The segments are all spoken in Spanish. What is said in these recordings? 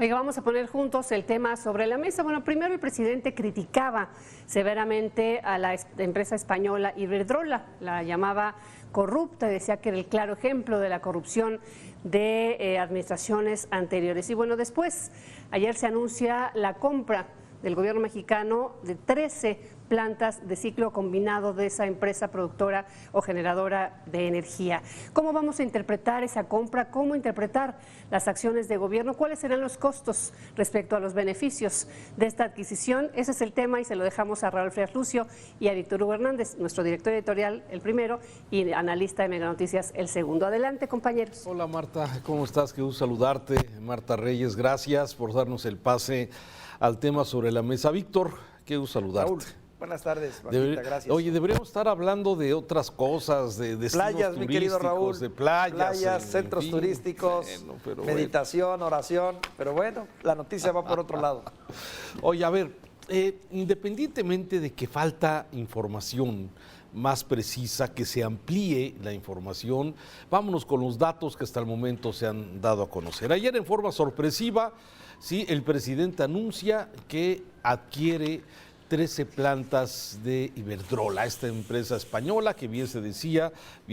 Oiga, vamos a poner juntos el tema sobre la mesa. Bueno, primero el presidente criticaba severamente a la empresa española Iberdrola, la llamaba corrupta, decía que era el claro ejemplo de la corrupción de administraciones anteriores. Y bueno, después, ayer se anuncia la compra del gobierno mexicano de 13 plantas de ciclo combinado de esa empresa productora o generadora de energía. ¿Cómo vamos a interpretar esa compra? ¿Cómo interpretar las acciones de gobierno? ¿Cuáles serán los costos respecto a los beneficios de esta adquisición? Ese es el tema y se lo dejamos a Raúl Frías Lucio y a Víctor Hugo Hernández, nuestro director editorial, el primero, y analista de Mega Noticias, el segundo. Adelante, compañeros. Hola, Marta, ¿cómo estás? Qué gusto saludarte. Marta Reyes, gracias por darnos el pase al tema sobre la mesa. Víctor, qué gusto saludarte. Raúl, buenas tardes, Martita, gracias. Oye, deberíamos estar hablando de otras cosas, de playas, mi querido Raúl, de playas, centros turísticos, meditación, oración, pero bueno, la noticia va por otro lado. Oye, a ver, independientemente de que falta información más precisa, que se amplíe la información, vámonos con los datos que hasta el momento se han dado a conocer. Ayer, en forma sorpresiva, sí, el presidente anuncia que adquiere 13 plantas de Iberdrola, esta empresa española que bien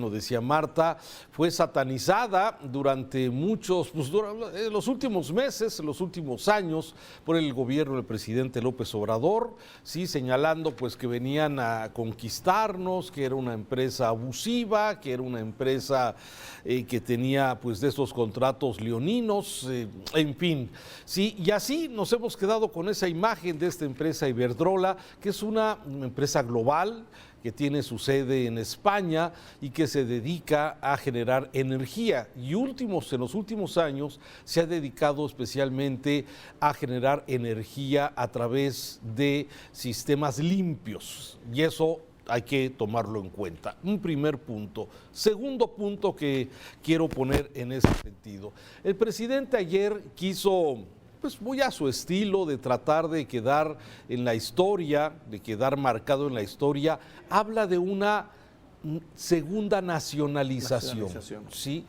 lo decía Marta, fue satanizada durante durante los últimos meses, los últimos años, por el gobierno del presidente López Obrador, sí, señalando pues que venían a conquistarnos, que era una empresa abusiva, que era una empresa que tenía pues de esos contratos leoninos, en fin, sí, y así nos hemos quedado con esa imagen de esta empresa Iberdrola, que es una empresa global que tiene su sede en España y que se dedica a generar energía. Y en los últimos años se ha dedicado especialmente a generar energía a través de sistemas limpios. Y eso hay que tomarlo en cuenta. Un primer punto. Segundo punto que quiero poner en ese sentido. El presidente ayer quiso, pues muy a su estilo, de tratar de quedar en la historia, de quedar marcado en la historia, habla de una segunda nacionalización. ¿Sí?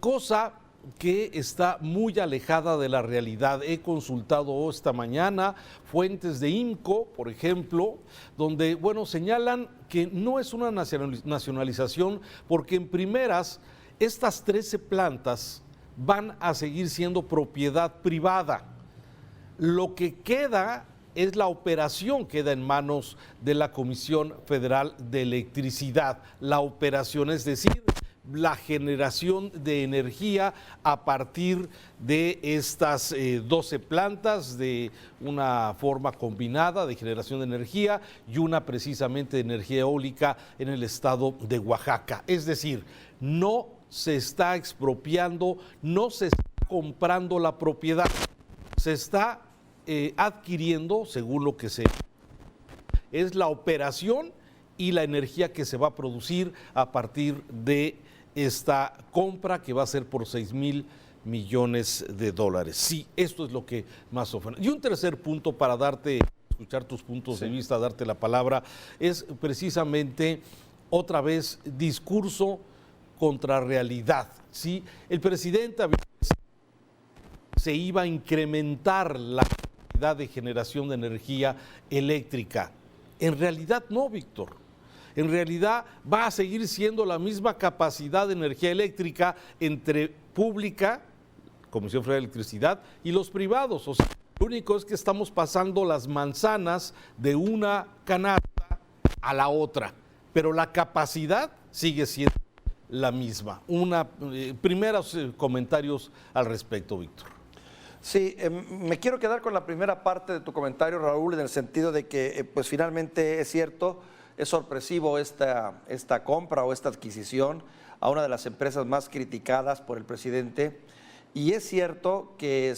Cosa que está muy alejada de la realidad. He consultado esta mañana fuentes de IMCO, por ejemplo, donde, bueno, señalan que no es una nacionalización porque en primeras estas 13 plantas van a seguir siendo propiedad privada. Lo que queda es la operación, queda en manos de la Comisión Federal de Electricidad. La operación, es decir, la generación de energía a partir de estas 12 plantas, de una forma combinada de generación de energía y una precisamente de energía eólica en el estado de Oaxaca. Es decir, no se está expropiando, no se está comprando la propiedad, se está adquiriendo, según lo que es la operación y la energía que se va a producir a partir de esta compra, que va a ser por 6,000 millones de dólares. Sí, esto es lo que más ofrece. Y un tercer punto para escuchar tus puntos de vista, darte la palabra, es precisamente otra vez discurso contra realidad. ¿Sí? El presidente se iba a incrementar la cantidad de generación de energía eléctrica. En realidad no, Víctor. En realidad va a seguir siendo la misma capacidad de energía eléctrica entre pública, Comisión Federal de Electricidad, y los privados. O sea, lo único es que estamos pasando las manzanas de una canasta a la otra, pero la capacidad sigue siendo la misma. Primeros comentarios al respecto, Víctor. Sí, me quiero quedar con la primera parte de tu comentario, Raúl, en el sentido de que pues finalmente es cierto, es sorpresivo esta compra o esta adquisición a una de las empresas más criticadas por el presidente, y es cierto que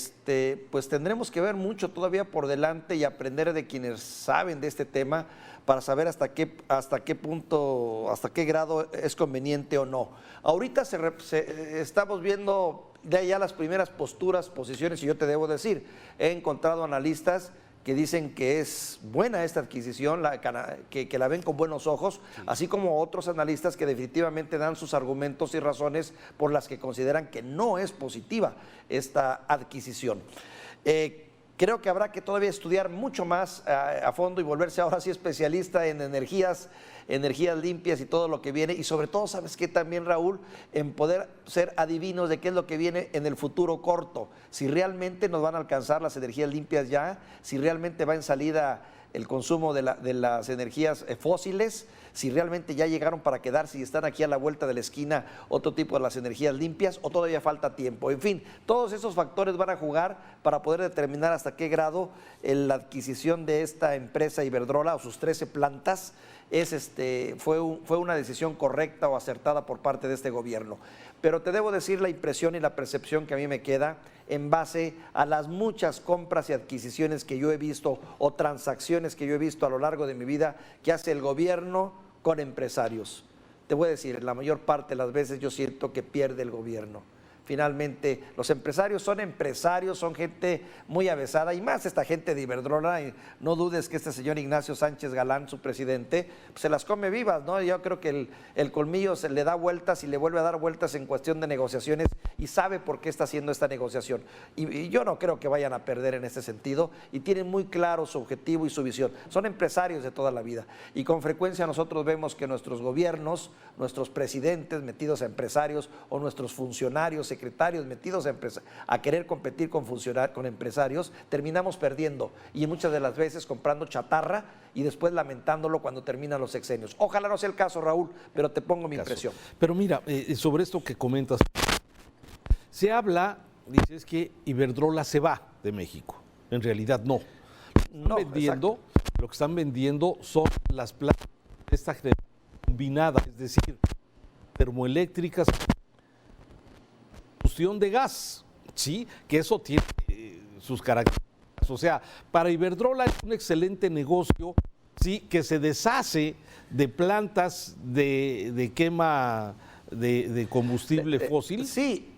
pues tendremos que ver mucho todavía por delante y aprender de quienes saben de este tema para saber hasta qué punto, hasta qué grado es conveniente o no. Ahorita estamos viendo de allá las primeras posiciones, y yo te debo decir, he encontrado analistas que dicen que es buena esta adquisición, que la ven con buenos ojos, así como otros analistas que definitivamente dan sus argumentos y razones por las que consideran que no es positiva esta adquisición. Creo que habrá que todavía estudiar mucho más a fondo y volverse ahora sí especialista en energías limpias y todo lo que viene, y sobre todo, ¿sabes qué también, Raúl? En poder ser adivinos de qué es lo que viene en el futuro corto, si realmente nos van a alcanzar las energías limpias ya, si realmente va en salida el consumo de las energías fósiles, si realmente ya llegaron para quedarse y están aquí a la vuelta de la esquina otro tipo de las energías limpias, o todavía falta tiempo. En fin, todos esos factores van a jugar para poder determinar hasta qué grado la adquisición de esta empresa Iberdrola o sus 13 plantas fue una decisión correcta o acertada por parte de este gobierno. Pero te debo decir la impresión y la percepción que a mí me queda en base a las muchas compras y adquisiciones que yo he visto o transacciones que yo he visto a lo largo de mi vida que hace el gobierno con empresarios. Te voy a decir, la mayor parte de las veces yo siento que pierde el gobierno. Finalmente, los empresarios, son gente muy avesada, y más esta gente de Iberdrola, y no dudes que este señor Ignacio Sánchez Galán, su presidente, pues se las come vivas, ¿no? Yo creo que el colmillo se le da vueltas y le vuelve a dar vueltas en cuestión de negociaciones, y sabe por qué está haciendo esta negociación. Y yo no creo que vayan a perder en ese sentido, y tienen muy claro su objetivo y su visión. Son empresarios de toda la vida, y con frecuencia nosotros vemos que nuestros gobiernos, nuestros presidentes metidos a empresarios, o nuestros funcionarios, secretarios metidos a querer competir con empresarios, terminamos perdiendo, y muchas de las veces comprando chatarra y después lamentándolo cuando terminan los sexenios. Ojalá no sea el caso, Raúl, pero te pongo mi impresión. Pero mira, sobre esto que comentas, se habla, dices que Iberdrola se va de México. En realidad no. Lo que están vendiendo son las plantas de esta generación combinada, es decir, termoeléctricas, de gas, ¿sí? Que eso tiene sus características. O sea, para Iberdrola es un excelente negocio, ¿sí? Que se deshace de plantas de quema de combustible fósil. Sí,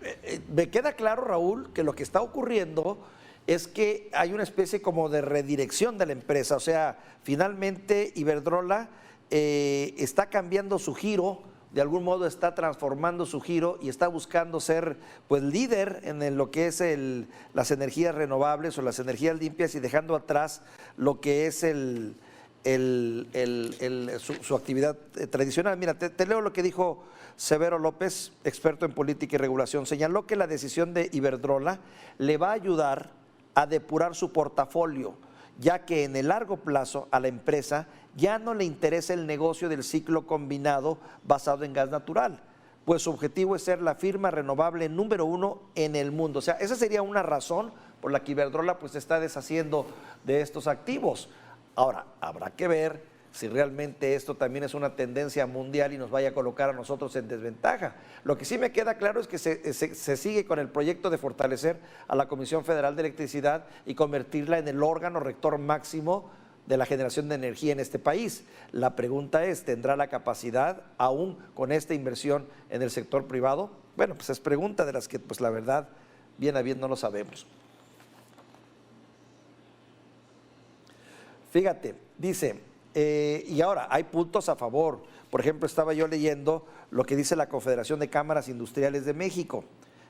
me queda claro, Raúl, que lo que está ocurriendo es que hay una especie como de redirección de la empresa. O sea, finalmente Iberdrola está cambiando su giro, de algún modo está transformando su giro y está buscando ser pues líder en lo que es las energías renovables o las energías limpias, y dejando atrás lo que es su actividad tradicional. Mira, te leo lo que dijo Severo López, experto en política y regulación. Señaló que la decisión de Iberdrola le va a ayudar a depurar su portafolio, ya que en el largo plazo a la empresa ya no le interesa el negocio del ciclo combinado basado en gas natural, pues su objetivo es ser la firma renovable número 1 en el mundo. O sea, esa sería una razón por la que Iberdrola pues se está deshaciendo de estos activos. Ahora, habrá que ver si realmente esto también es una tendencia mundial y nos vaya a colocar a nosotros en desventaja. Lo que sí me queda claro es que se sigue con el proyecto de fortalecer a la Comisión Federal de Electricidad y convertirla en el órgano rector máximo de la generación de energía en este país. La pregunta es, ¿tendrá la capacidad aún con esta inversión en el sector privado? Bueno, pues es pregunta de las que pues la verdad bien a bien no lo sabemos. Fíjate, dice, y ahora hay puntos a favor. Por ejemplo, estaba yo leyendo lo que dice la Confederación de Cámaras Industriales de México.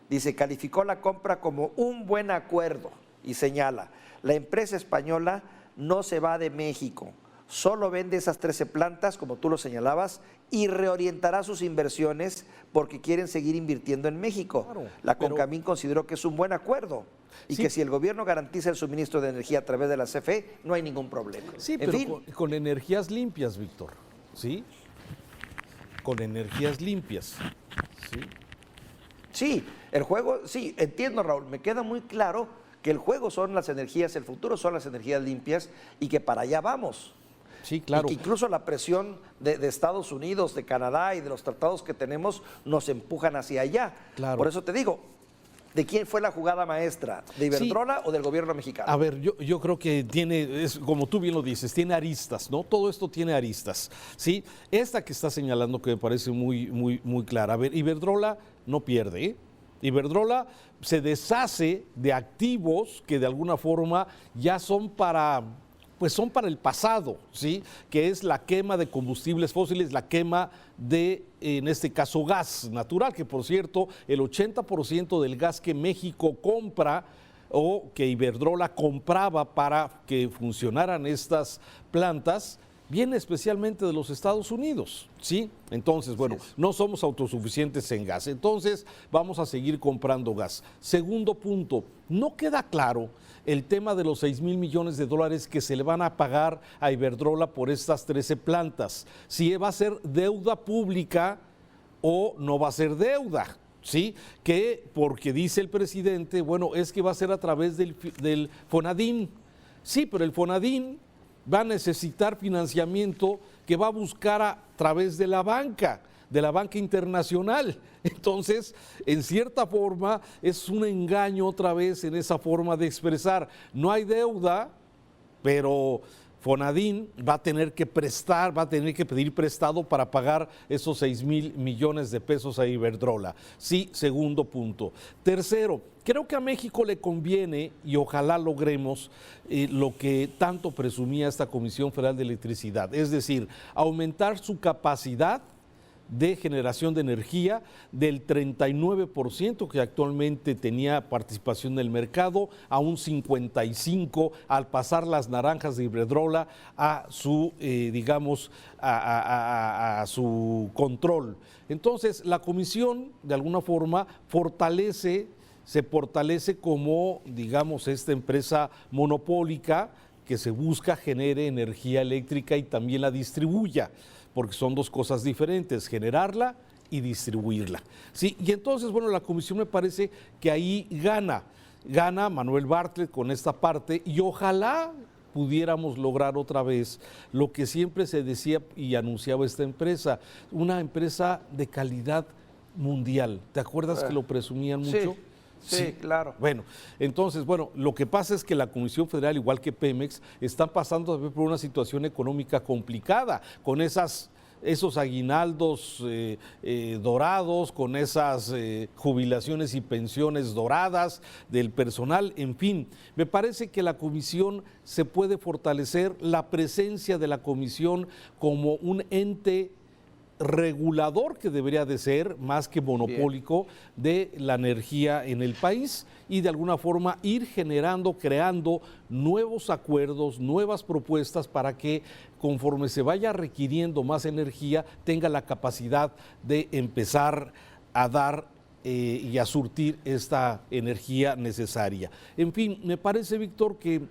Dice, calificó la compra como un buen acuerdo y señala, la empresa española no se va de México, solo vende esas 13 plantas, como tú lo señalabas, y reorientará sus inversiones porque quieren seguir invirtiendo en México. Claro, la Concamín consideró que es un buen acuerdo y que si el gobierno garantiza el suministro de energía a través de la CFE, no hay ningún problema. Sí, pero con energías limpias, Víctor, ¿sí? Con energías limpias, ¿sí? Sí, el juego, sí, entiendo, Raúl, me queda muy claro que el juego son las energías, el futuro son las energías limpias y que para allá vamos. Sí, claro. Y que incluso la presión de Estados Unidos, de Canadá y de los tratados que tenemos nos empujan hacia allá. Claro. Por eso te digo, ¿de quién fue la jugada maestra? ¿De Iberdrola o del gobierno mexicano? A ver, yo creo que como tú bien lo dices, tiene aristas, ¿no? Todo esto tiene aristas, ¿sí? Esta que está señalando que me parece muy clara. A ver, Iberdrola no pierde, ¿eh? Iberdrola se deshace de activos que de alguna forma ya son para el pasado, ¿sí? Que es la quema de combustibles fósiles, la quema de, en este caso, gas natural, que por cierto, el 80% del gas que México compra o que Iberdrola compraba para que funcionaran estas plantas, viene especialmente de los Estados Unidos, ¿sí? Entonces, bueno, no somos autosuficientes en gas, entonces vamos a seguir comprando gas. Segundo punto, no queda claro el tema de los 6,000 millones de dólares que se le van a pagar a Iberdrola por estas 13 plantas, si va a ser deuda pública o no va a ser deuda, ¿sí? Que porque dice el presidente, bueno, es que va a ser a través del Fonadín, sí, pero el Fonadín va a necesitar financiamiento que va a buscar a través de la banca internacional. Entonces, en cierta forma, es un engaño otra vez en esa forma de expresar. No hay deuda, pero Fonadín va a tener que prestar, va a tener que pedir prestado para pagar esos 6,000 millones de pesos a Iberdrola. Sí, segundo punto. Tercero, creo que a México le conviene, y ojalá logremos lo que tanto presumía esta Comisión Federal de Electricidad, es decir, aumentar su capacidad de generación de energía del 39% que actualmente tenía participación en el mercado a un 55% al pasar las naranjas de Iberdrola a su, a su control. Entonces, la comisión, de alguna forma, se fortalece como, digamos, esta empresa monopólica que se busca genere energía eléctrica y también la distribuya, porque son dos cosas diferentes, generarla y distribuirla. Sí, y entonces, bueno, la comisión me parece que ahí gana Manuel Bartlett con esta parte y ojalá pudiéramos lograr otra vez lo que siempre se decía y anunciaba esta empresa, una empresa de calidad mundial. ¿Te acuerdas que lo presumían mucho? Sí, claro. Bueno, entonces, lo que pasa es que la Comisión Federal, igual que Pemex, están pasando por una situación económica complicada, con esos aguinaldos dorados, con esas jubilaciones y pensiones doradas del personal, en fin. Me parece que la comisión se puede fortalecer, la presencia de la comisión como un ente regulador que debería de ser más que monopólico de la energía en el país y de alguna forma ir creando nuevos acuerdos, nuevas propuestas para que conforme se vaya requiriendo más energía tenga la capacidad de empezar a dar y a surtir esta energía necesaria. En fin, me parece, Víctor, que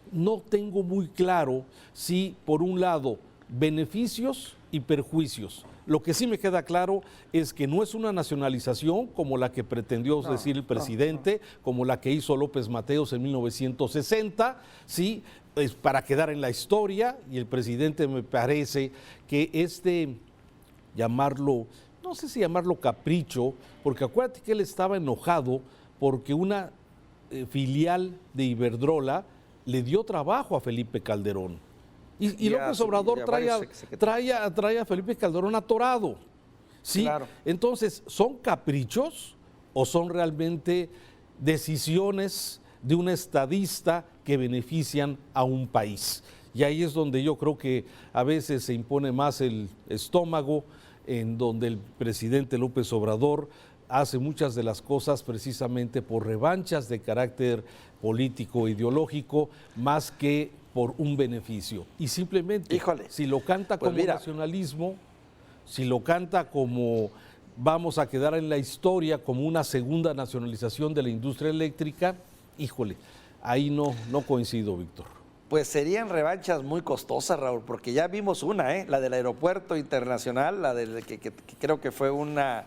no tengo muy claro si por un lado beneficios y perjuicios. Lo que sí me queda claro es que no es una nacionalización como la que pretendió decir el presidente, como la que hizo López Mateos en 1960, ¿sí? Es para quedar en la historia, y el presidente me parece que llamarlo, no sé si llamarlo capricho, porque acuérdate que él estaba enojado porque una filial de Iberdrola le dio trabajo a Felipe Calderón. Y López Obrador trae a Felipe Calderón atorado. ¿Sí? Claro. Entonces, ¿son caprichos o son realmente decisiones de un estadista que benefician a un país? Y ahí es donde yo creo que a veces se impone más el estómago, en donde el presidente López Obrador hace muchas de las cosas precisamente por revanchas de carácter político, ideológico, más que por un beneficio. Y simplemente, si lo canta como nacionalismo, si lo canta como vamos a quedar en la historia como una segunda nacionalización de la industria eléctrica, ahí no coincido, Víctor. Pues serían revanchas muy costosas, Raúl, porque ya vimos una, la del aeropuerto internacional, la del que creo que fue una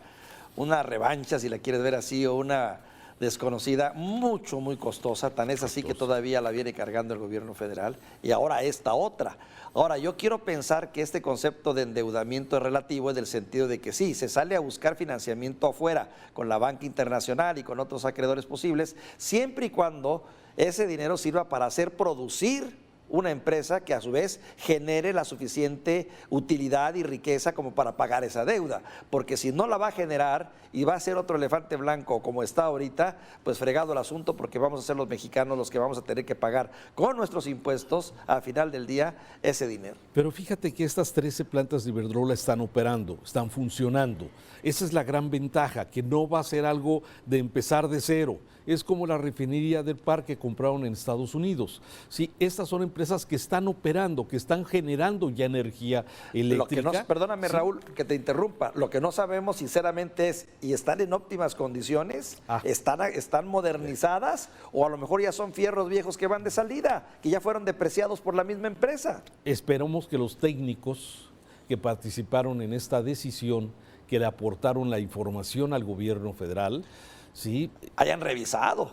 revancha, si la quieres ver así, o una desconocida, muy costosa, tan es así que todavía la viene cargando el gobierno federal, y ahora esta otra. Ahora, yo quiero pensar que este concepto de endeudamiento es relativo en el sentido de que sí, se sale a buscar financiamiento afuera con la banca internacional y con otros acreedores posibles, siempre y cuando ese dinero sirva para hacer producir una empresa que a su vez genere la suficiente utilidad y riqueza como para pagar esa deuda, porque si no la va a generar y va a ser otro elefante blanco como está ahorita, pues fregado el asunto, porque vamos a ser los mexicanos los que vamos a tener que pagar con nuestros impuestos al final del día ese dinero. Pero fíjate que estas 13 plantas de Iberdrola están operando, están funcionando. Esa es la gran ventaja, que no va a ser algo de empezar de cero. Es como la refinería del Par que compraron en Estados Unidos. Sí, estas son empresas que están operando, que están generando ya energía eléctrica. Lo que no, perdóname, sí, Raúl, que te interrumpa. Lo que no sabemos sinceramente es, ¿y están en óptimas condiciones? ¿Están modernizadas? ¿O a lo mejor ya son fierros viejos que van de salida, que ya fueron depreciados por la misma empresa? Esperamos que los técnicos que participaron en esta decisión, que le aportaron la información al gobierno federal, sí, hayan revisado.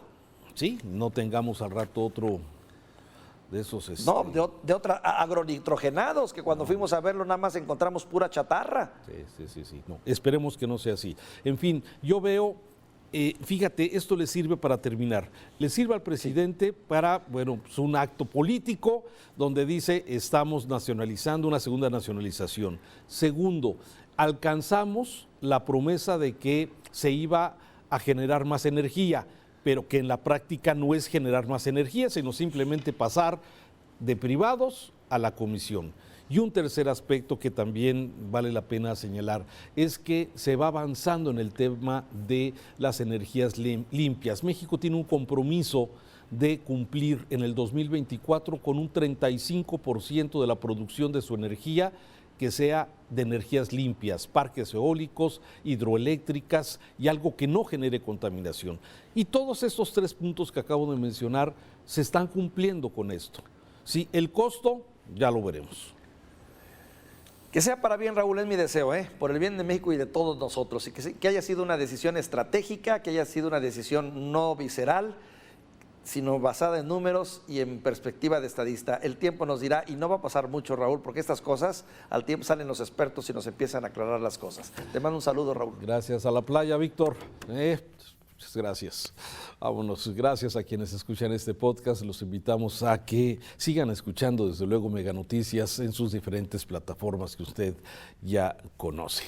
Sí, no tengamos al rato otro de esos... No, de otra, agronitrogenados, que cuando fuimos a verlo nada más encontramos pura chatarra. Sí. No, esperemos que no sea así. En fin, yo veo, fíjate, esto le sirve para terminar. Le sirve al presidente para, bueno, pues un acto político donde dice estamos nacionalizando, una segunda nacionalización. Segundo, alcanzamos la promesa de que se iba a generar más energía, pero que en la práctica no es generar más energía, sino simplemente pasar de privados a la comisión. Y un tercer aspecto que también vale la pena señalar es que se va avanzando en el tema de las energías limpias. México tiene un compromiso de cumplir en el 2024 con un 35% de la producción de su energía que sea de energías limpias, parques eólicos, hidroeléctricas y algo que no genere contaminación. Y todos estos 3 puntos que acabo de mencionar se están cumpliendo con esto. Sí, el costo ya lo veremos. Que sea para bien, Raúl, es mi deseo, por el bien de México y de todos nosotros, y que haya sido una decisión estratégica, que haya sido una decisión no visceral, sino basada en números y en perspectiva de estadista. El tiempo nos dirá, y no va a pasar mucho, Raúl, porque estas cosas, al tiempo salen los expertos y nos empiezan a aclarar las cosas. Te mando un saludo, Raúl. Gracias a la playa, Víctor. Muchas gracias. Vámonos. Gracias a quienes escuchan este podcast. Los invitamos a que sigan escuchando, desde luego, Mega Noticias en sus diferentes plataformas que usted ya conoce.